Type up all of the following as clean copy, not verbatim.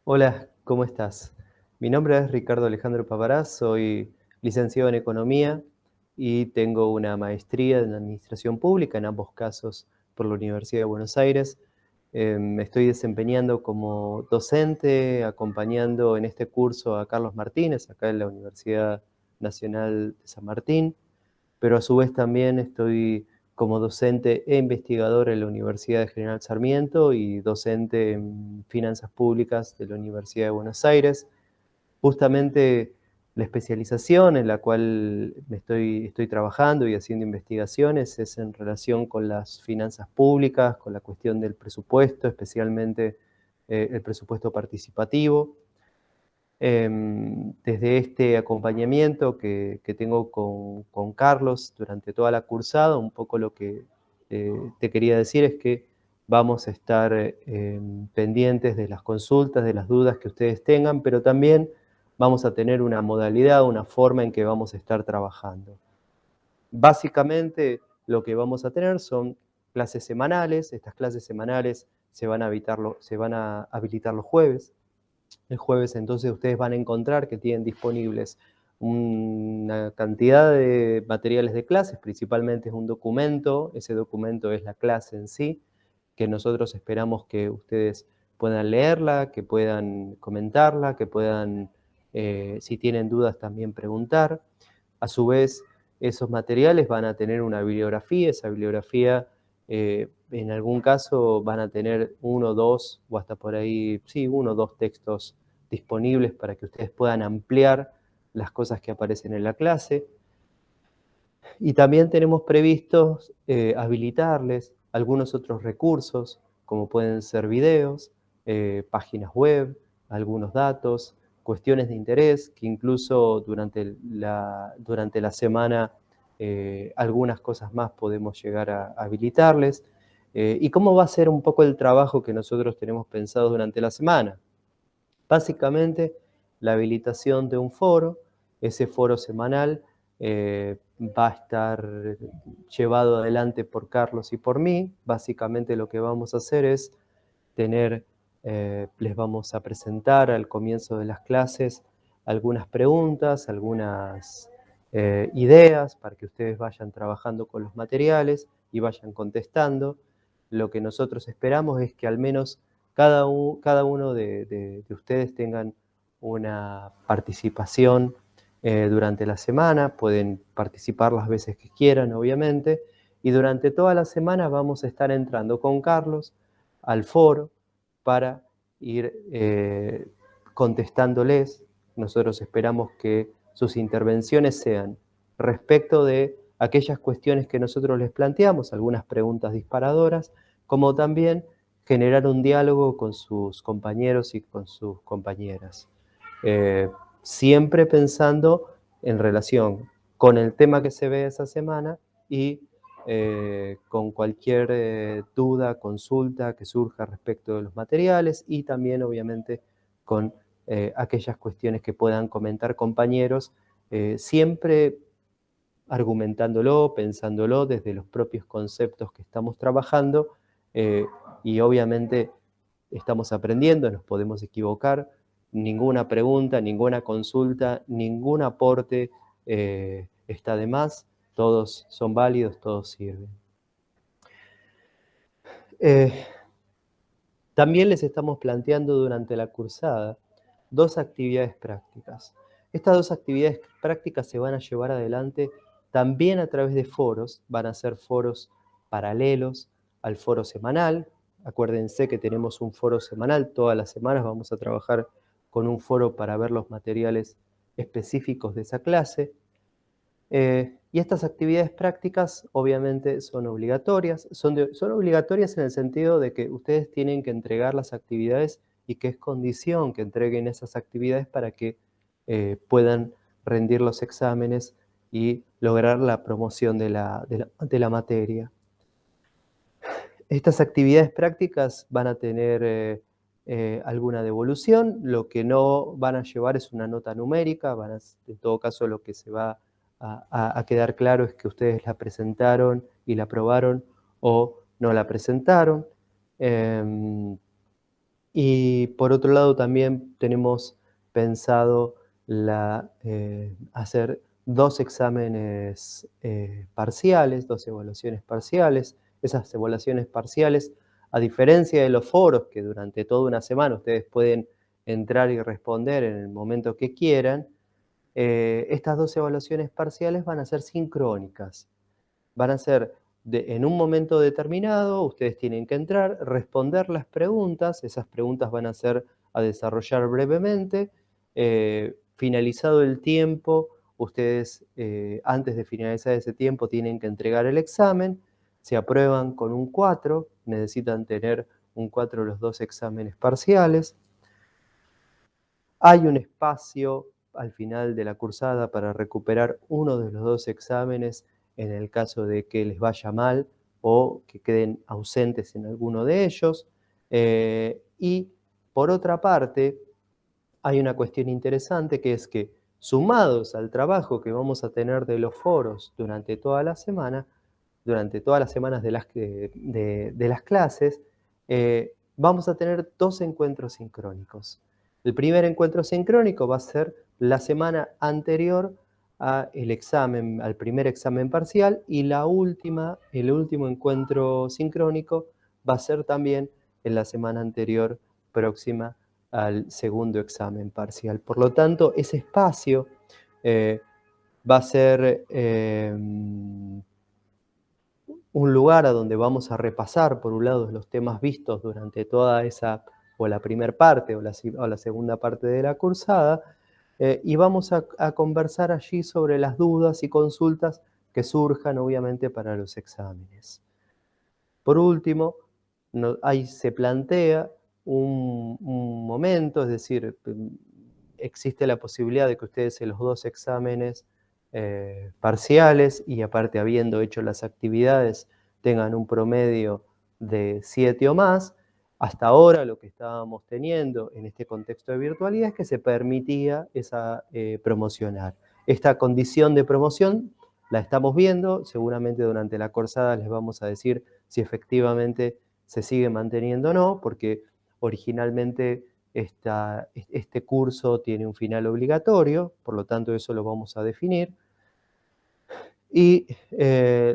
Hola, ¿cómo estás? Mi nombre es Ricardo Alejandro Pavarás, soy licenciado en Economía y tengo una maestría en Administración Pública, en ambos casos por la Universidad de Buenos Aires. Me estoy desempeñando como docente, acompañando en este curso a Carlos Martínez, acá en la Universidad Nacional de San Martín, pero a su vez también estoy como docente e investigador en la Universidad de General Sarmiento y docente en Finanzas Públicas de la Universidad de Buenos Aires. Justamente la especialización en la cual estoy trabajando y haciendo investigaciones es en relación con las finanzas públicas, con la cuestión del presupuesto, especialmente el presupuesto participativo. Desde este acompañamiento que tengo con Carlos durante toda la cursada, un poco lo que te quería decir es que vamos a estar pendientes de las consultas, de las dudas que ustedes tengan, pero también vamos a tener una modalidad, una forma en que vamos a estar trabajando. Básicamente lo que vamos a tener son clases semanales. Estas clases semanales se van a habilitar los jueves. El jueves entonces ustedes van a encontrar que tienen disponibles una cantidad de materiales de clases, principalmente es un documento, ese documento es la clase en sí, que nosotros esperamos que ustedes puedan leerla, que puedan comentarla, que puedan, si tienen dudas, también preguntar. A su vez, esos materiales van a tener una bibliografía, esa bibliografía en algún caso van a tener uno, dos o hasta por ahí, sí, uno o dos textos disponibles para que ustedes puedan ampliar las cosas que aparecen en la clase. Y también tenemos previstos habilitarles algunos otros recursos, como pueden ser videos, páginas web, algunos datos, cuestiones de interés, que incluso durante la semana algunas cosas más podemos llegar a habilitarles. ¿Y cómo va a ser un poco el trabajo que nosotros tenemos pensado durante la semana? Básicamente, la habilitación de un foro, ese foro semanal va a estar llevado adelante por Carlos y por mí. Básicamente lo que vamos a hacer es les vamos a presentar al comienzo de las clases algunas preguntas, algunas ideas para que ustedes vayan trabajando con los materiales y vayan contestando. Lo que nosotros esperamos es que al menos cada uno de ustedes tengan una participación durante la semana. Pueden participar las veces que quieran, obviamente, y durante toda la semana vamos a estar entrando con Carlos al foro para ir contestándoles. Nosotros esperamos que sus intervenciones sean respecto de aquellas cuestiones que nosotros les planteamos, algunas preguntas disparadoras, como también generar un diálogo con sus compañeros y con sus compañeras. Eh, Siempre pensando en relación con el tema que se ve esa semana y con cualquier duda, consulta que surja respecto de los materiales y también obviamente con aquellas cuestiones que puedan comentar compañeros, siempre argumentándolo, pensándolo desde los propios conceptos que estamos trabajando eh, y obviamente estamos aprendiendo, nos podemos equivocar, ninguna pregunta, ninguna consulta, ningún aporte está de más, todos son válidos, todos sirven. Eh, También les estamos planteando durante la cursada dos actividades prácticas. Estas dos actividades prácticas se van a llevar adelante también a través de foros, van a ser foros paralelos al foro semanal. Acuérdense que tenemos un foro semanal, todas las semanas vamos a trabajar con un foro para ver los materiales específicos de esa clase. Y estas actividades prácticas obviamente son obligatorias, son obligatorias en el sentido de que ustedes tienen que entregar las actividades y que es condición que entreguen esas actividades para que puedan rendir los exámenes y lograr la promoción de la materia. Estas actividades prácticas van a tener alguna devolución, lo que no van a llevar es una nota numérica, en todo caso lo que se va a quedar claro es que ustedes la presentaron y la aprobaron o no la presentaron. Y por otro lado también tenemos pensado hacer 2 exámenes parciales, 2 evaluaciones parciales. Esas evaluaciones parciales, a diferencia de los foros, que durante toda una semana ustedes pueden entrar y responder en el momento que quieran, estas 2 evaluaciones parciales van a ser sincrónicas. Van a ser en un momento determinado, ustedes tienen que entrar, responder las preguntas, esas preguntas van a ser a desarrollar brevemente. Finalizado el tiempo, ustedes antes de finalizar ese tiempo tienen que entregar el examen, se aprueban con un 4, necesitan tener un 4 en los 2 exámenes parciales. Hay un espacio al final de la cursada para recuperar uno de los 2 exámenes en el caso de que les vaya mal o que queden ausentes en alguno de ellos. Y por otra parte, hay una cuestión interesante que es que sumados al trabajo que vamos a tener de los foros durante toda la semana, durante todas las semanas de las clases, vamos a tener 2 encuentros sincrónicos. El primer encuentro sincrónico va a ser la semana anterior al primer examen parcial, y el último encuentro sincrónico va a ser también en la semana anterior próxima al segundo examen parcial. Por lo tanto, ese espacio eh, va a ser un lugar a donde vamos a repasar, por un lado, los temas vistos durante toda esa, o la primera parte, o la segunda parte de la cursada, y vamos a conversar allí sobre las dudas y consultas que surjan, obviamente, para los exámenes. Por último, ahí se plantea un momento, es decir, existe la posibilidad de que ustedes en los 2 exámenes parciales, y aparte habiendo hecho las actividades, tengan un promedio de 7 o más. Hasta ahora lo que estábamos teniendo en este contexto de virtualidad es que se permitía promocionar. Esta condición de promoción la estamos viendo, seguramente durante la cursada les vamos a decir si efectivamente se sigue manteniendo o no, porque originalmente este curso tiene un final obligatorio, por lo tanto eso lo vamos a definir. Y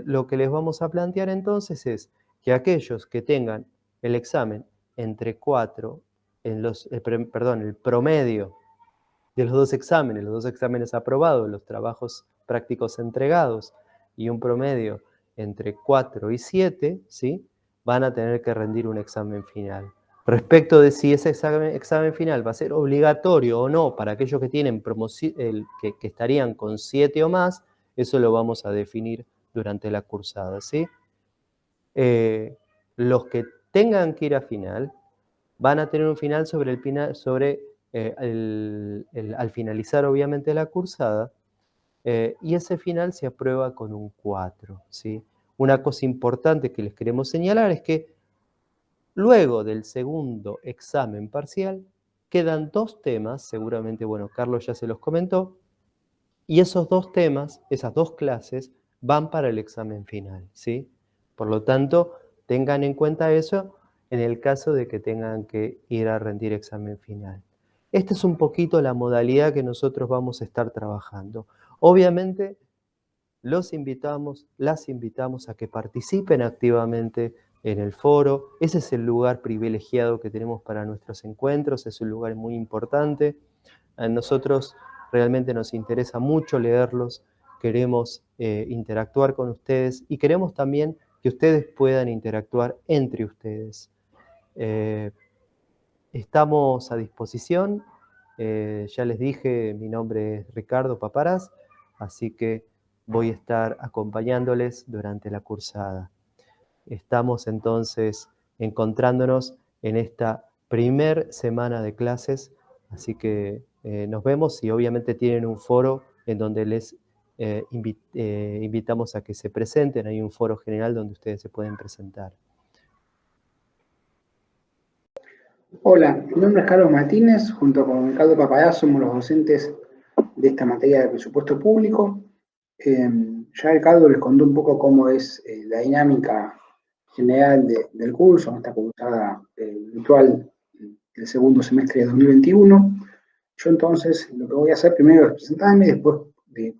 lo que les vamos a plantear entonces es que aquellos que tengan el examen entre 4, el promedio de los 2 exámenes aprobados, los trabajos prácticos entregados y un promedio entre 4 y 7, ¿sí?, van a tener que rendir un examen final. Respecto de si ese examen final va a ser obligatorio o no para aquellos que tienen que estarían con 7 o más, eso lo vamos a definir durante la cursada, ¿sí? Los que tengan que ir a final van a tener un final al finalizar obviamente la cursada, y ese final se aprueba con un 4, ¿sí? Una cosa importante que les queremos señalar es que luego del segundo examen parcial quedan 2 temas, seguramente, bueno, Carlos ya se los comentó, y esos 2 temas, esas 2 clases, van para el examen final, ¿sí? Por lo tanto, tengan en cuenta eso en el caso de que tengan que ir a rendir examen final. Esta es un poquito la modalidad que nosotros vamos a estar trabajando. Obviamente, las invitamos a que participen activamente en el foro. Ese es el lugar privilegiado que tenemos para nuestros encuentros, es un lugar muy importante. A nosotros realmente nos interesa mucho leerlos, queremos interactuar con ustedes y queremos también que ustedes puedan interactuar entre ustedes. Estamos a disposición, ya les dije, mi nombre es Ricardo Paparaz, así que voy a estar acompañándoles durante la cursada. Estamos entonces encontrándonos en esta primer semana de clases, así que nos vemos, y obviamente tienen un foro en donde les invitamos a que se presenten. Hay un foro general donde ustedes se pueden presentar. Hola, mi nombre es Carlos Martínez, junto con Ricardo Paparaz somos los docentes de esta materia de presupuesto público. Ya Ricardo les contó un poco cómo es la dinámica general del curso, esta cursada virtual el segundo semestre de 2021. Yo entonces lo que voy a hacer primero es presentarme y después de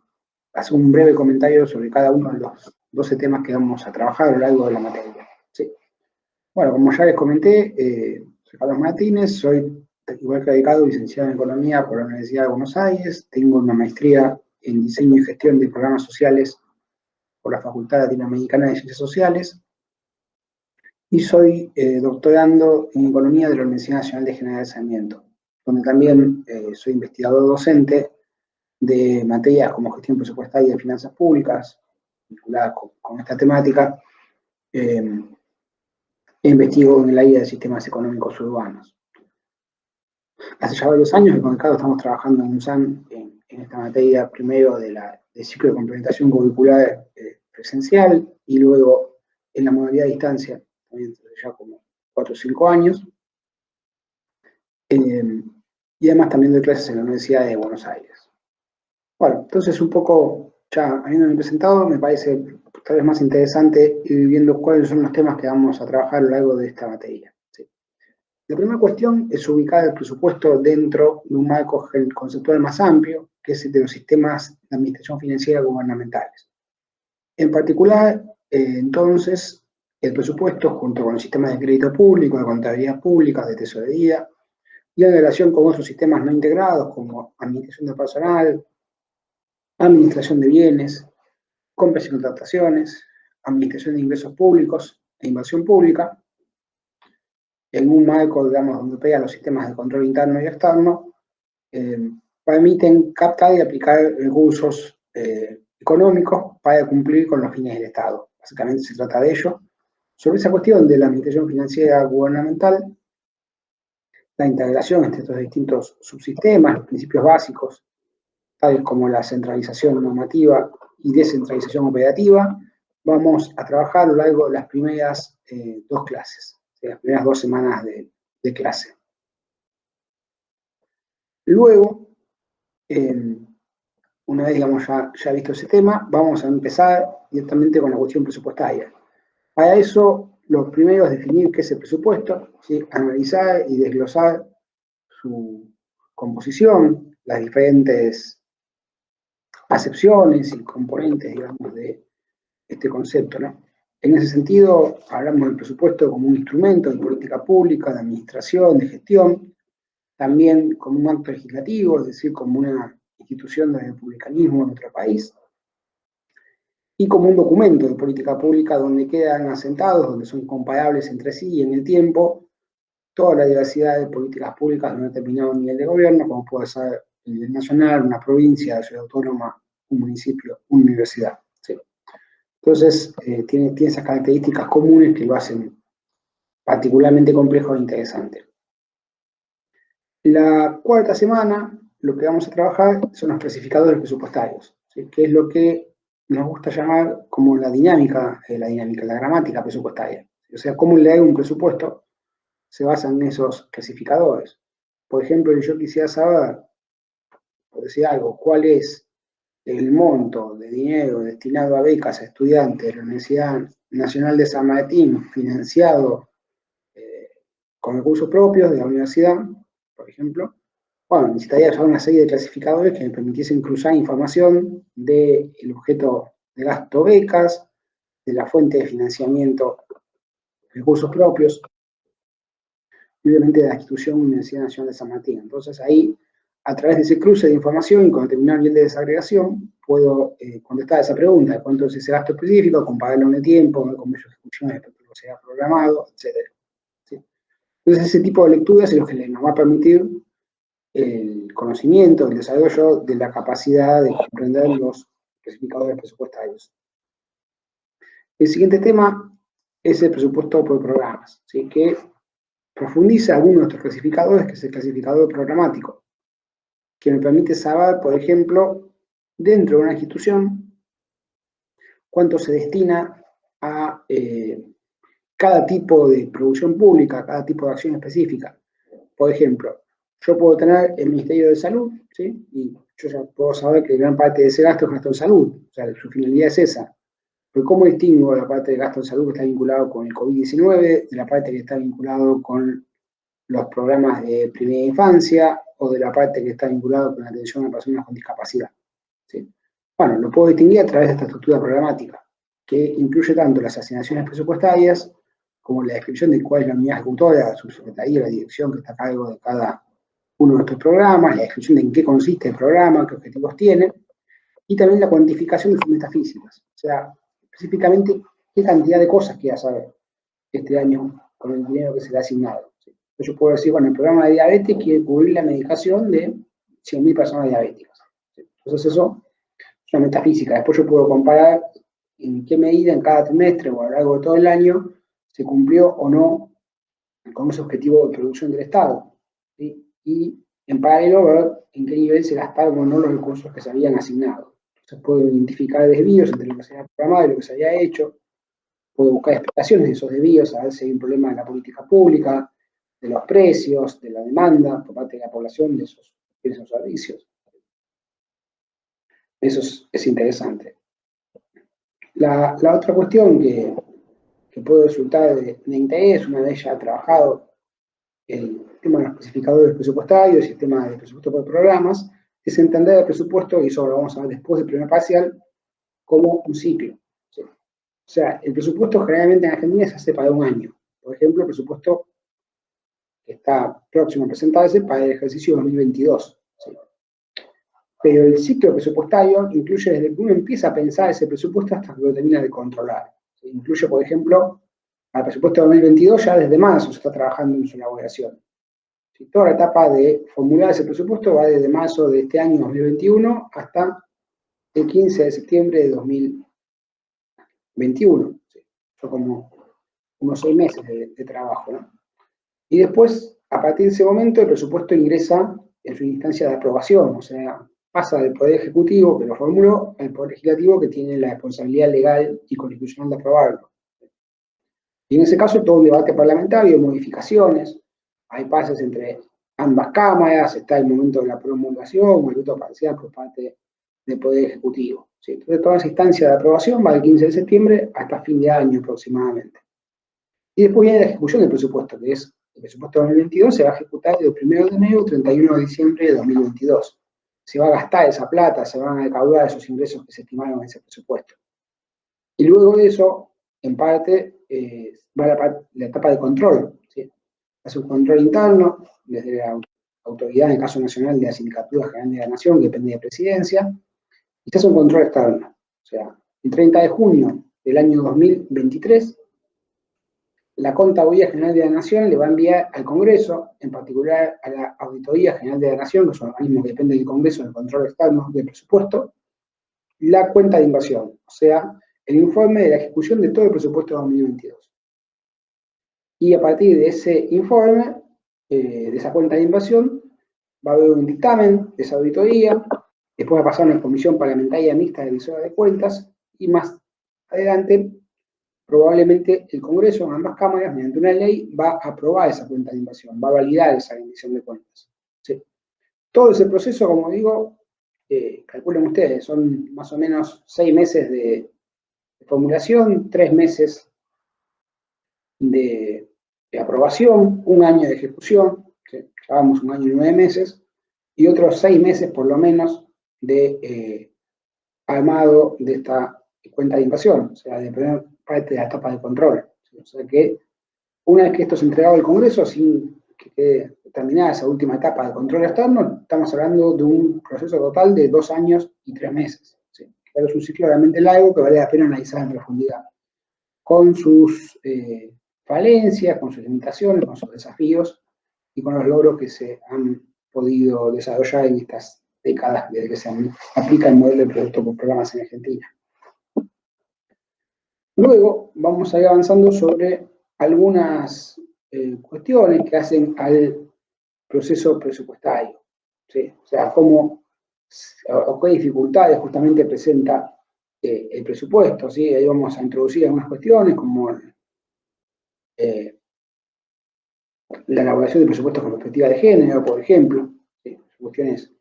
hacer un breve comentario sobre cada uno de los 12 temas que vamos a trabajar a lo largo de la materia. ¿Sí? Bueno, como ya les comenté, soy Carlos Martínez, soy igual que dedicado, licenciado en Economía por la Universidad de Buenos Aires, tengo una maestría en Diseño y Gestión de Programas Sociales por la Facultad Latinoamericana de Ciencias Sociales y soy doctorando en Economía de la Universidad Nacional de General Sarmiento, donde también soy investigador docente de materias como gestión presupuestaria y finanzas públicas, vinculadas con esta temática, e investigo en el área de sistemas económicos urbanos. Hace ya varios años que con Ricardo estamos trabajando en UNSAM en esta materia, primero del ciclo de complementación curricular presencial y luego en la modalidad de distancia, también ya como 4 o 5 años. Y además también doy clases en la Universidad de Buenos Aires. Bueno, entonces un poco, ya habiéndome presentado, me parece tal vez más interesante ir viendo cuáles son los temas que vamos a trabajar a lo largo de esta materia. ¿Sí? La primera cuestión es ubicar el presupuesto dentro de un marco conceptual más amplio, que es el de los sistemas de administración financiera gubernamentales. En particular, entonces, el presupuesto, junto con el sistema de crédito público, de contabilidad pública, de tesorería, y en relación con otros sistemas no integrados, como administración de personal, administración de bienes, compras y contrataciones, administración de ingresos públicos e inversión pública, en un marco, digamos, donde opera los sistemas de control interno y externo, permiten captar y aplicar recursos económicos para cumplir con los fines del Estado. Básicamente se trata de ello. Sobre esa cuestión de la administración financiera gubernamental, la integración entre estos distintos subsistemas, los principios básicos, tales como la centralización normativa y descentralización operativa, vamos a trabajar a lo largo de las primeras 2 clases, las primeras 2 semanas de clase. Luego, una vez digamos, ya visto ese tema, vamos a empezar directamente con la cuestión presupuestaria. Para eso, lo primero es definir qué es el presupuesto, ¿sí? Analizar y desglosar su composición, las diferentes acepciones y componentes, digamos, de este concepto, ¿no? En ese sentido, hablamos del presupuesto como un instrumento de política pública, de administración, de gestión, también como un acto legislativo, es decir, como una institución del republicanismo en nuestro país, y como un documento de política pública donde quedan asentados, donde son comparables entre sí y en el tiempo, toda la diversidad de políticas públicas de un determinado nivel de gobierno, como puede ser el nivel nacional, una provincia, la ciudad autónoma, un municipio, una universidad. ¿Sí? Entonces, tiene esas características comunes que lo hacen particularmente complejo e interesante. La cuarta semana, lo que vamos a trabajar son los clasificadores presupuestarios, ¿sí? Que es lo que nos gusta llamar como la gramática presupuestaria. O sea, cómo leer un presupuesto se basa en esos clasificadores. Por ejemplo, yo quisiera saber, por decir algo, cuál es el monto de dinero destinado a becas a estudiantes de la Universidad Nacional de San Martín, financiado con recursos propios de la universidad, por ejemplo. Bueno, necesitaría usar una serie de clasificadores que me permitiesen cruzar información del objeto de gasto becas, de la fuente de financiamiento, recursos propios, y obviamente de la institución Universidad Nacional de San Martín. Entonces ahí, a través de ese cruce de información y con determinado nivel de desagregación, puedo contestar esa pregunta de cuánto es ese gasto específico, compararlo en el tiempo, ver cómo ello funciona respecto a lo que se ha programado, etc. ¿Sí? Entonces ese tipo de lecturas es lo que nos va a permitir el conocimiento, el desarrollo de la capacidad de comprender los clasificadores presupuestarios. El siguiente tema es el presupuesto por programas, ¿sí? Que profundiza algunos de estos clasificadores, que es el clasificador programático, que me permite saber, por ejemplo, dentro de una institución, cuánto se destina a cada tipo de producción pública, cada tipo de acción específica. Por ejemplo, yo puedo tener el Ministerio de Salud, ¿sí? Y yo ya puedo saber que gran parte de ese gasto es gasto en salud, o sea, su finalidad es esa. Pero ¿cómo distingo la parte de gasto en salud que está vinculado con el COVID-19 de la parte que está vinculado con los programas de primera infancia o de la parte que está vinculada con la atención a personas con discapacidad. ¿Sí? Bueno, lo puedo distinguir a través de esta estructura programática, que incluye tanto las asignaciones presupuestarias como la descripción de cuál es la unidad ejecutora, la subsecretaría, la dirección que está a cargo de cada uno de estos programas, la descripción de en qué consiste el programa, qué objetivos tiene, y también la cuantificación de sus metafísicas, o sea, específicamente qué cantidad de cosas quiere saber este año con el dinero que se le ha asignado. ¿Sí? Yo puedo decir, bueno, el programa de diabetes quiere cubrir la medicación de 100.000 personas diabéticas. ¿Sí? Entonces eso es una metafísica. Después yo puedo comparar en qué medida en cada trimestre o a lo largo de todo el año se cumplió o no con ese objetivo de producción del Estado. ¿Sí? Y en paralelo ver en qué nivel se gastaron o no los recursos que se habían asignado. Entonces puedo identificar desvíos entre lo que se había programado y lo que se había hecho. Puedo buscar explicaciones de esos desvíos, a ver si hay un problema en la política pública, de los precios, de la demanda por parte de la población de esos servicios. Eso es interesante. La otra cuestión que puede resultar de interés, una vez ya trabajado el tema de los especificadores presupuestarios y el tema de presupuesto por programas, es entender el presupuesto, y eso lo vamos a ver después del primer parcial, como un ciclo. ¿Sí? O sea, el presupuesto generalmente en Argentina se hace para un año. Por ejemplo, el presupuesto que está próximo a presentarse para el ejercicio 2022. ¿Sí? Pero el ciclo presupuestario incluye desde que uno empieza a pensar ese presupuesto hasta que lo termina de controlar. ¿Sí? Incluye, por ejemplo, al presupuesto 2022 ya desde marzo se está trabajando en su elaboración. ¿Sí? Toda la etapa de formular ese presupuesto va desde marzo de este año 2021 hasta el 15 de septiembre de 2021. ¿Sí? Son como unos 6 meses de trabajo, ¿no? Y después, a partir de ese momento, el presupuesto ingresa en su instancia de aprobación, o sea, pasa del Poder Ejecutivo, que lo formuló, al Poder Legislativo, que tiene la responsabilidad legal y constitucional de aprobarlo. Y en ese caso, todo el debate parlamentario, modificaciones, hay pases entre ambas cámaras, está el momento de la promulgación, o el voto parcial por parte del Poder Ejecutivo. ¿Sí? Entonces, toda esa instancia de aprobación va del 15 de septiembre hasta fin de año aproximadamente. Y después viene la ejecución del presupuesto, que es el presupuesto 2022 se va a ejecutar del 1 de enero al 31 de diciembre de 2022. Se va a gastar esa plata, se van a recaudar esos ingresos que se estimaron en ese presupuesto. Y luego de eso, en parte, va la etapa de control. ¿Sí? Hace un control interno, desde la autoridad, en el caso nacional, de la Sindicatura General de la Nación, que depende de Presidencia, y se hace un control externo. O sea, el 30 de junio del año 2023, la Contaduría General de la Nación le va a enviar al Congreso, en particular a la Auditoría General de la Nación, que es un organismo que depende del Congreso del control externo del presupuesto, la cuenta de inversión, o sea, el informe de la ejecución de todo el presupuesto de 2022. Y a partir de ese informe, de esa cuenta de inversión, va a haber un dictamen de esa auditoría, después va a pasar a una comisión parlamentaria mixta de revisora de cuentas, y más adelante probablemente el Congreso, en ambas cámaras, mediante una ley, va a aprobar esa cuenta de inversión, va a validar esa rendición de cuentas. ¿Sí? Todo ese proceso, como digo, calculen ustedes, son más o menos 6 meses de formulación, 3 meses de aprobación, un año de ejecución, ¿sí? Llevamos un año y 9 meses, y otros 6 meses por lo menos de armado de esta cuenta de inversión, o sea, de primera parte de la etapa de control. ¿Sí? O sea que una vez que esto es entregado al Congreso, sin que quede terminada esa última etapa de control externo, estamos hablando de un proceso total de 2 años y 3 meses. ¿Sí? Pero es un ciclo realmente largo que vale la pena analizar en profundidad, con sus falencias, con sus limitaciones, con sus desafíos y con los logros que se han podido desarrollar en estas décadas desde que se aplica el modelo de producto por programas en Argentina. Luego vamos a ir avanzando sobre algunas cuestiones que hacen al proceso presupuestario. ¿Sí? O sea, qué dificultades justamente presenta el presupuesto. ¿Sí? Ahí vamos a introducir algunas cuestiones como la elaboración de presupuestos con perspectiva de género, por ejemplo. ¿Sí? Cuestiones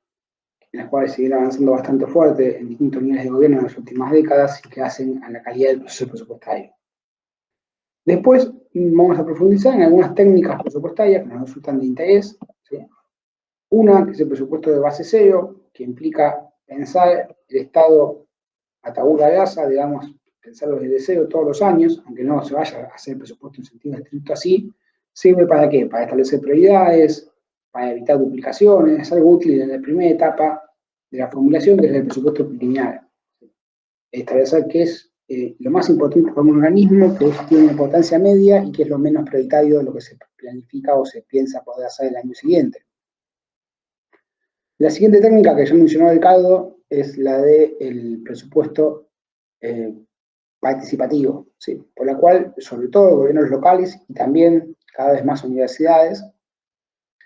en las cuales se viene avanzando bastante fuerte en distintos niveles de gobierno en las últimas décadas y que hacen a la calidad del proceso presupuestario. Después vamos a profundizar en algunas técnicas presupuestarias que nos resultan de interés, ¿sí? Una, que es el presupuesto de base cero, que implica pensar el Estado a tabula rasa, digamos, pensarlo desde cero todos los años, aunque no se vaya a hacer presupuesto en sentido estricto así, sirve para qué? Para establecer prioridades, para evitar duplicaciones, es algo útil en la primera etapa de la formulación, que es el presupuesto preliminar. Establecer qué es lo más importante para un organismo, que tiene una importancia media y que es lo menos prioritario de lo que se planifica o se piensa poder hacer el año siguiente. La siguiente técnica que ya mencionó Ricardo es la del presupuesto participativo, ¿sí? Por la cual, sobre todo, gobiernos locales y también cada vez más universidades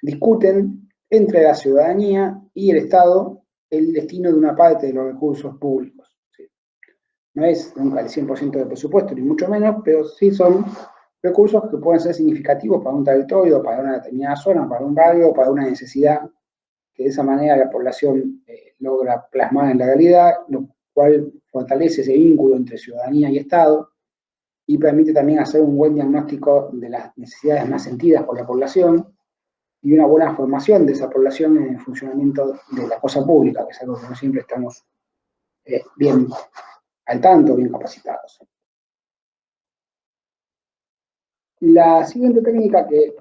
discuten entre la ciudadanía y el Estado el destino de una parte de los recursos públicos. ¿Sí? No es nunca el 100% del presupuesto, ni mucho menos, pero sí son recursos que pueden ser significativos para un territorio, para una determinada zona, para un barrio, para una necesidad, que de esa manera la población logra plasmar en la realidad, lo cual fortalece ese vínculo entre ciudadanía y Estado y permite también hacer un buen diagnóstico de las necesidades más sentidas por la población y una buena formación de esa población en el funcionamiento de la cosa pública, que es algo que no siempre estamos bien al tanto, bien capacitados. La siguiente técnica, que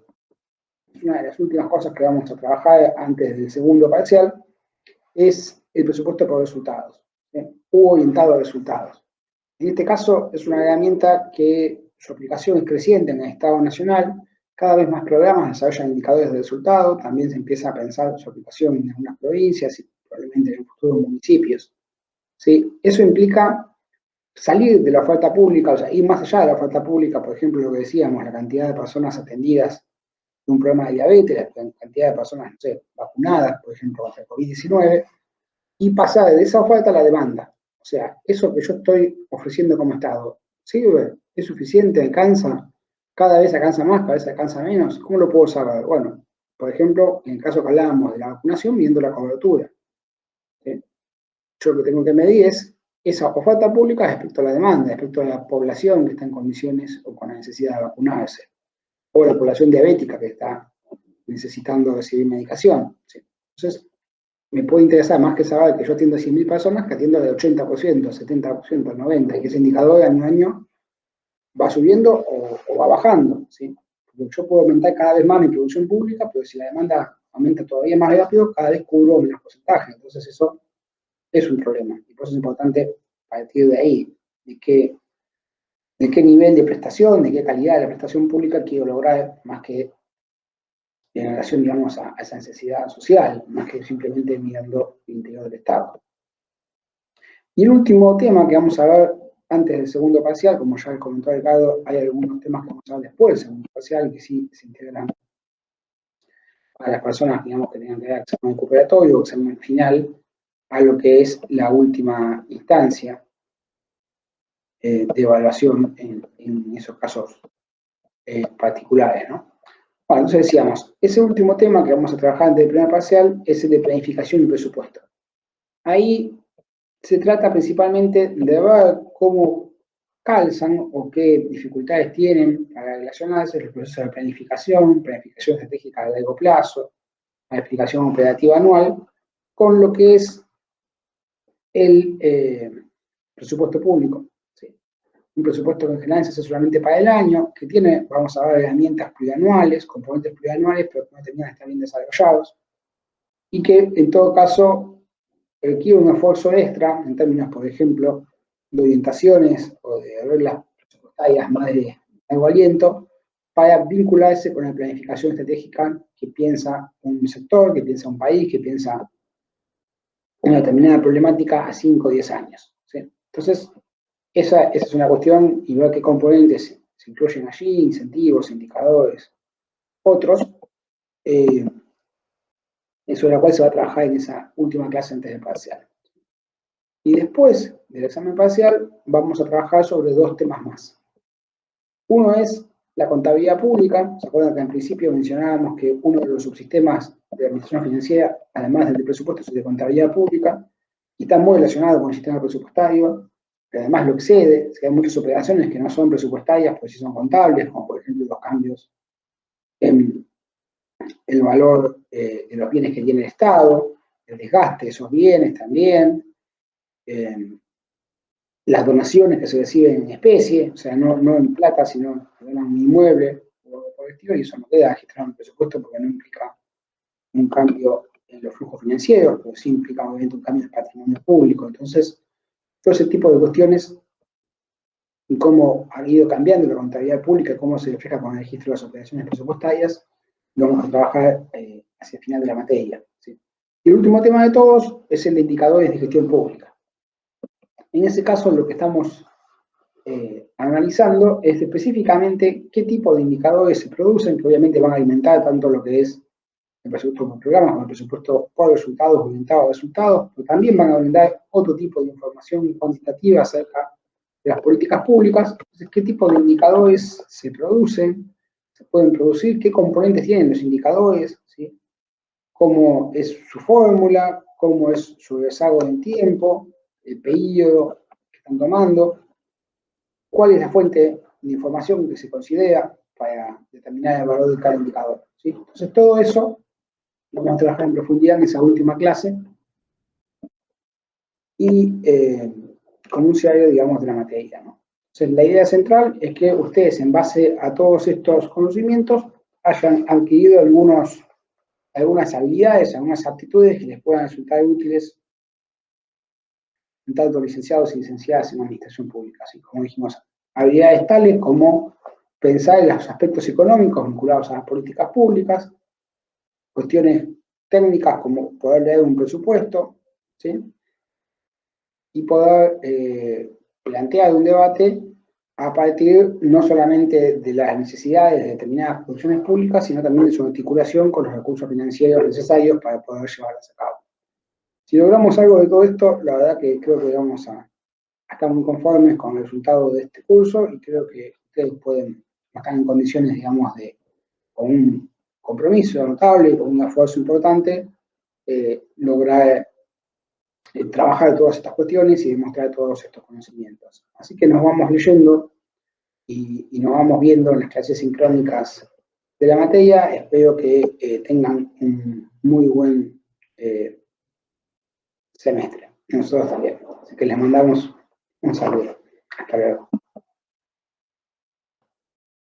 es una de las últimas cosas que vamos a trabajar antes del segundo parcial, es el presupuesto por resultados, u orientado a resultados. En este caso es una herramienta que su aplicación es creciente en el Estado Nacional, cada vez más programas desarrollan indicadores de resultado, también se empieza a pensar su aplicación en algunas provincias y probablemente en el futuro municipios. ¿Sí? Eso implica salir de la oferta pública, o sea, ir más allá de la oferta pública, por ejemplo, lo que decíamos, la cantidad de personas atendidas de un problema de diabetes, la cantidad de personas, no sé, vacunadas, por ejemplo, contra el COVID-19, y pasar de esa oferta a la demanda. O sea, eso que yo estoy ofreciendo como Estado, ¿sirve? ¿Es suficiente? ¿Alcanza? ¿Cada vez alcanza más? ¿Cada vez alcanza menos? ¿Cómo lo puedo saber? Bueno, por ejemplo, en el caso que hablábamos de la vacunación, viendo la cobertura. ¿Sí? Yo lo que tengo que medir es esa oferta pública respecto a la demanda, respecto a la población que está en condiciones o con la necesidad de vacunarse, o la población diabética que está necesitando recibir medicación. ¿Sí? Entonces, me puede interesar más que saber que yo atiendo a 100.000 personas que atiendo del 80%, 70%, 90%, y que ese indicador de año a año va subiendo o va bajando. ¿Sí? Porque yo puedo aumentar cada vez más mi producción pública, pero si la demanda aumenta todavía más rápido, cada vez cubro menos porcentaje. Entonces eso es un problema. Y por eso es importante partir de ahí, de qué nivel de prestación, de qué calidad de la prestación pública quiero lograr, más que en relación, digamos, a esa necesidad social, más que simplemente mirando el interior del Estado. Y el último tema que vamos a ver antes del segundo parcial, como ya comentó Ricardo, hay algunos temas que vamos a ver después del segundo parcial que sí se integran a las personas, digamos, que tengan que dar examen recuperatorio o examen final a lo que es la última instancia de evaluación en esos casos particulares, ¿no? Bueno, entonces decíamos, ese último tema que vamos a trabajar antes del primer parcial es el de planificación y presupuesto. Ahí se trata principalmente de ver cómo calzan o qué dificultades tienen para relacionarse los procesos de planificación estratégica de largo plazo, planificación operativa anual, con lo que es el presupuesto público. ¿Sí? Un presupuesto que en general se hace solamente para el año, que tiene, vamos a ver, herramientas plurianuales, componentes plurianuales, pero que no terminan de estar bien desarrollados, y que en todo caso requiere un esfuerzo extra en términos, por ejemplo, de orientaciones o de reglas presupuestarias más de largo aliento para vincularse con la planificación estratégica que piensa un sector, que piensa un país, que piensa una determinada problemática a 5 o 10 años. ¿Sí? Entonces, esa es una cuestión y ver qué componentes se incluyen allí, incentivos, indicadores, otros, sobre la cual se va a trabajar en esa última clase antes del parcial. Y después del examen parcial vamos a trabajar sobre dos temas más. Uno es la contabilidad pública. ¿Se acuerdan que en principio mencionábamos que uno de los subsistemas de administración financiera, además del de presupuesto, es el de contabilidad pública, y está muy relacionado con el sistema presupuestario? pero además lo excede. O sea, hay muchas operaciones que no son presupuestarias, pues sí son contables, como por ejemplo los cambios en el valor de los bienes que tiene el Estado, el desgaste de esos bienes también, las donaciones que se reciben en especie, o sea, no en plata, sino que donan un inmueble o algo por el estilo, y eso no queda registrado en el presupuesto porque no implica un cambio en los flujos financieros, pero sí implica obviamente un cambio en el patrimonio público. Entonces, todo ese tipo de cuestiones y cómo ha ido cambiando la contabilidad pública, cómo se refleja con el registro de las operaciones presupuestarias, lo vamos a trabajar hacia el final de la materia. ¿Sí? Y el último tema de todos es el de indicadores de gestión pública. En ese caso, lo que estamos analizando es específicamente qué tipo de indicadores se producen, que obviamente van a alimentar tanto lo que es el presupuesto por programas como el presupuesto por resultados, orientado a resultados, pero también van a brindar otro tipo de información cuantitativa acerca de las políticas públicas. Entonces, ¿qué tipo de indicadores se producen? ¿Se pueden producir? ¿Qué componentes tienen los indicadores? ¿Sí? ¿Cómo es su fórmula? ¿Cómo es su rezago en tiempo? ¿El periodo que están tomando? ¿Cuál es la fuente de información que se considera para determinar el valor de cada indicador? ¿Sí? Entonces, todo eso lo vamos a trabajar en profundidad en esa última clase y con un cierre, digamos, de la materia, ¿no? Entonces, la idea central es que ustedes, en base a todos estos conocimientos, hayan adquirido algunas habilidades, algunas aptitudes que les puedan resultar útiles en tanto licenciados y licenciadas en administración pública. Así como dijimos, habilidades tales como pensar en los aspectos económicos vinculados a las políticas públicas, cuestiones técnicas como poder leer un presupuesto, ¿sí? Y poder plantear un debate a partir no solamente de las necesidades de determinadas funciones públicas, sino también de su articulación con los recursos financieros necesarios para poder llevarlas a cabo. Si logramos algo de todo esto, la verdad que creo que vamos a estar muy conformes con el resultado de este curso y creo que ustedes pueden estar en condiciones, digamos, con un compromiso notable y con un esfuerzo importante, lograr trabajar todas estas cuestiones y demostrar todos estos conocimientos. Así que nos vamos leyendo y nos vamos viendo en las clases sincrónicas de la materia. Espero que tengan un muy buen semestre. Nosotros también. Así que les mandamos un saludo. Hasta luego.